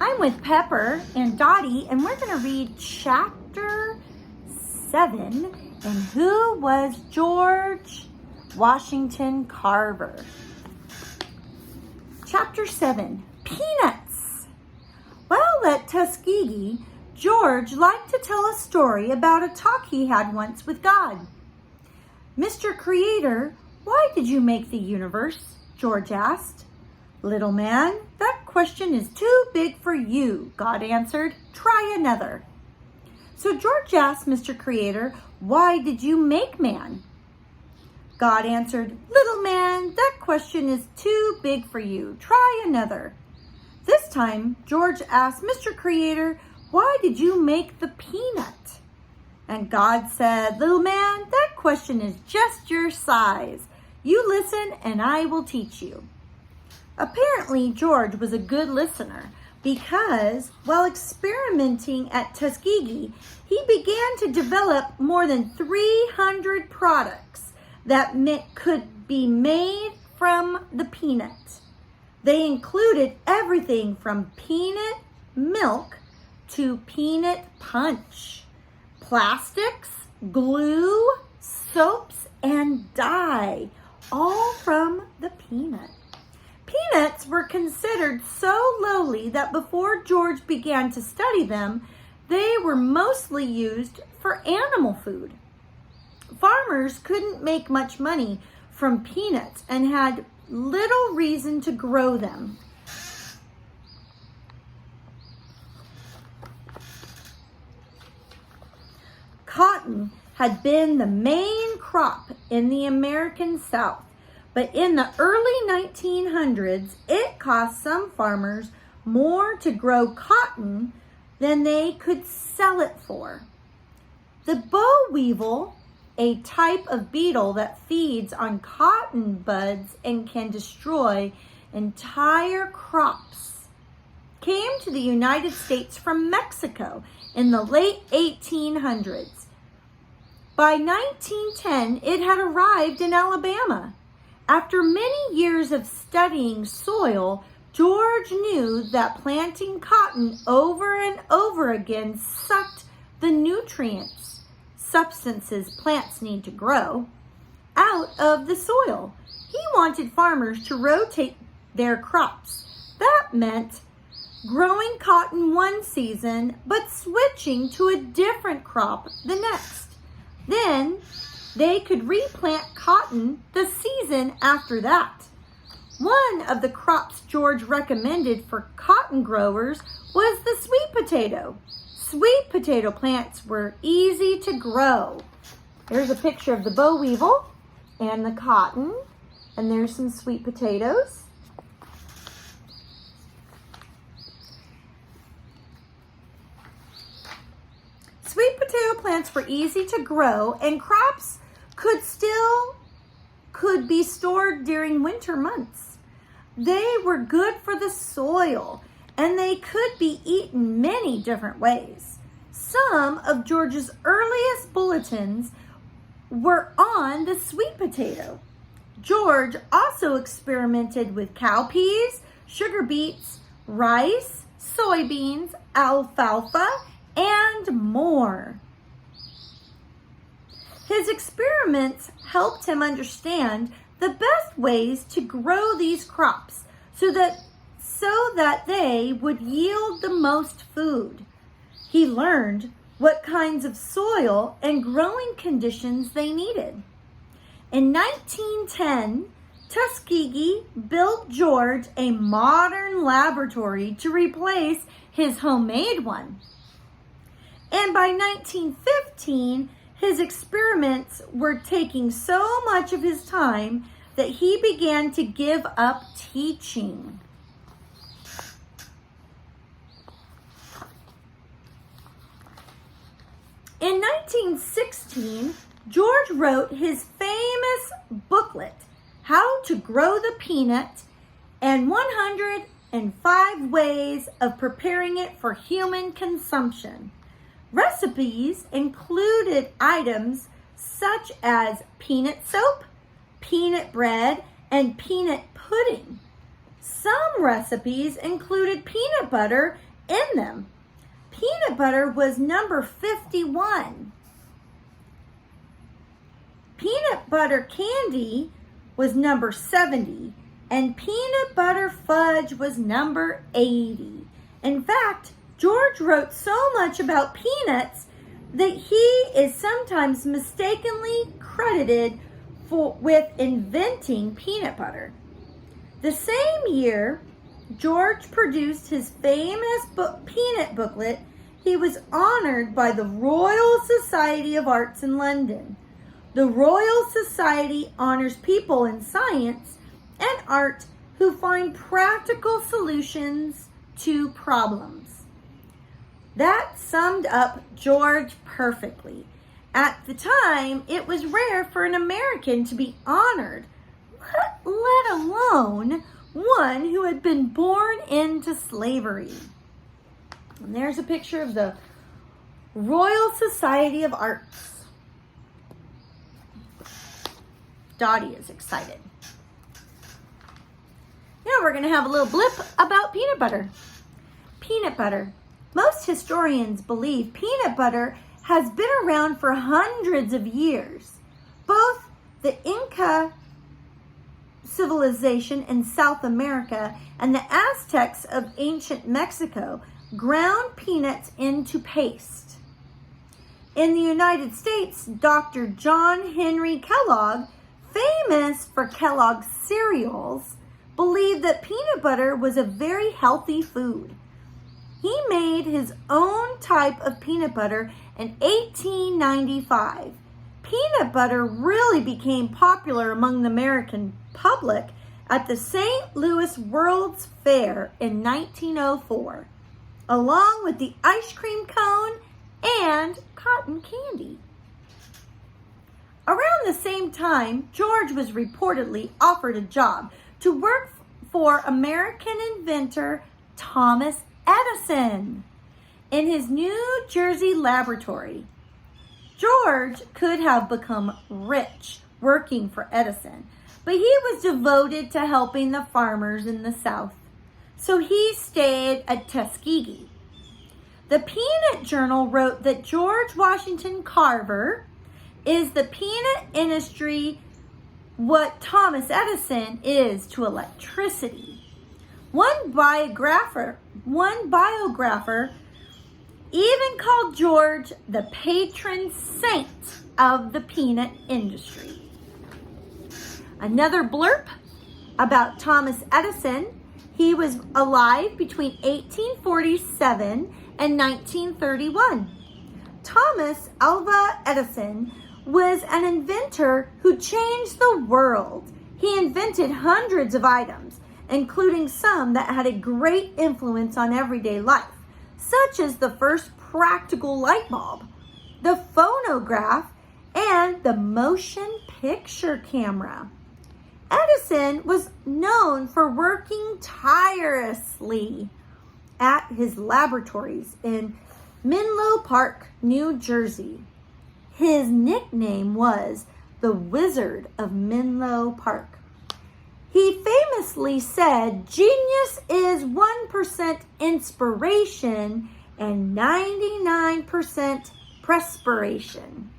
I'm with Pepper and Dottie, and we're going to read chapter 7. And who was George Washington Carver? Chapter 7, Peanuts. While at Tuskegee, George liked to tell a story about a talk he had once with God. "Mr. Creator, why did you make the universe?" George asked. "Little man, that question is too big for you," God answered. "Try another." So George asked Mr. Creator, "Why did you make man?" God answered, "Little man, that question is too big for you. Try another." This time, George asked Mr. Creator, "Why did you make the peanut?" And God said, "Little man, that question is just your size. You listen and I will teach you." Apparently, George was a good listener because while experimenting at Tuskegee, he began to develop more than 300 products that could be made from the peanut. They included everything from peanut milk to peanut punch, plastics, glue, soaps, and dye, all from the peanut. Peanuts were considered so lowly that before George began to study them, they were mostly used for animal food. Farmers couldn't make much money from peanuts and had little reason to grow them. Cotton had been the main crop in the American South, but in the early 1900s, it cost some farmers more to grow cotton than they could sell it for. The boll weevil, a type of beetle that feeds on cotton buds and can destroy entire crops, came to the United States from Mexico in the late 1800s. By 1910, it had arrived in Alabama. After many years of studying soil, George knew that planting cotton over and over again sucked the nutrients, substances plants need to grow, out of the soil. He wanted farmers to rotate their crops. That meant growing cotton one season, but switching to a different crop the next. Then they could replant cotton the season after that. One of the crops George recommended for cotton growers was the sweet potato. Sweet potato plants were easy to grow. Here's a picture of the boll weevil and the cotton, and there's some sweet potatoes. Sweet potato plants were easy to grow, and crops could be stored during winter months. They were good for the soil, and they could be eaten many different ways. Some of George's earliest bulletins were on the sweet potato. George also experimented with cowpeas, sugar beets, rice, soybeans, alfalfa, and more. His experiments helped him understand the best ways to grow these crops so that they would yield the most food. He learned what kinds of soil and growing conditions they needed. In 1910, Tuskegee built George a modern laboratory to replace his homemade one. And by 1915, his experiments were taking so much of his time that he began to give up teaching. In 1916, George wrote his famous booklet, How to Grow the Peanut, and 105 Ways of Preparing It for Human Consumption. Recipes included items such as peanut soap, peanut bread, and peanut pudding. Some recipes included peanut butter in them. Peanut butter was number 51. Peanut butter candy was number 70. And peanut butter fudge was number 80. In fact, George wrote so much about peanuts that he is sometimes mistakenly credited with inventing peanut butter. The same year George produced his famous peanut booklet, he was honored by the Royal Society of Arts in London. The Royal Society honors people in science and art who find practical solutions to problems. That summed up George perfectly. At the time, it was rare for an American to be honored, let alone one who had been born into slavery. And there's a picture of the Royal Society of Arts. Dottie is excited. Now we're going to have a little blip about peanut butter. Peanut butter. Most historians believe peanut butter has been around for hundreds of years. Both the Inca civilization in South America and the Aztecs of ancient Mexico ground peanuts into paste. In the United States, Dr. John Henry Kellogg, famous for Kellogg's cereals, believed that peanut butter was a very healthy food. He made his own type of peanut butter in 1895. Peanut butter really became popular among the American public at the St. Louis World's Fair in 1904, along with the ice cream cone and cotton candy. Around the same time, George was reportedly offered a job to work for American inventor Thomas Edison in his New Jersey laboratory. George could have become rich working for Edison, but he was devoted to helping the farmers in the South, so he stayed at Tuskegee. The Peanut Journal wrote that George Washington Carver is the peanut industry what Thomas Edison is to electricity. One biographer even called George the patron saint of the peanut industry. Another blurb about Thomas Edison. He was alive between 1847 and 1931. Thomas Alva Edison was an inventor who changed the world. He invented hundreds of items, including some that had a great influence on everyday life, such as the first practical light bulb, the phonograph, and the motion picture camera. Edison was known for working tirelessly at his laboratories in Menlo Park, New Jersey. His nickname was the Wizard of Menlo Park. He famously said, "Genius is 1% inspiration and 99% perspiration."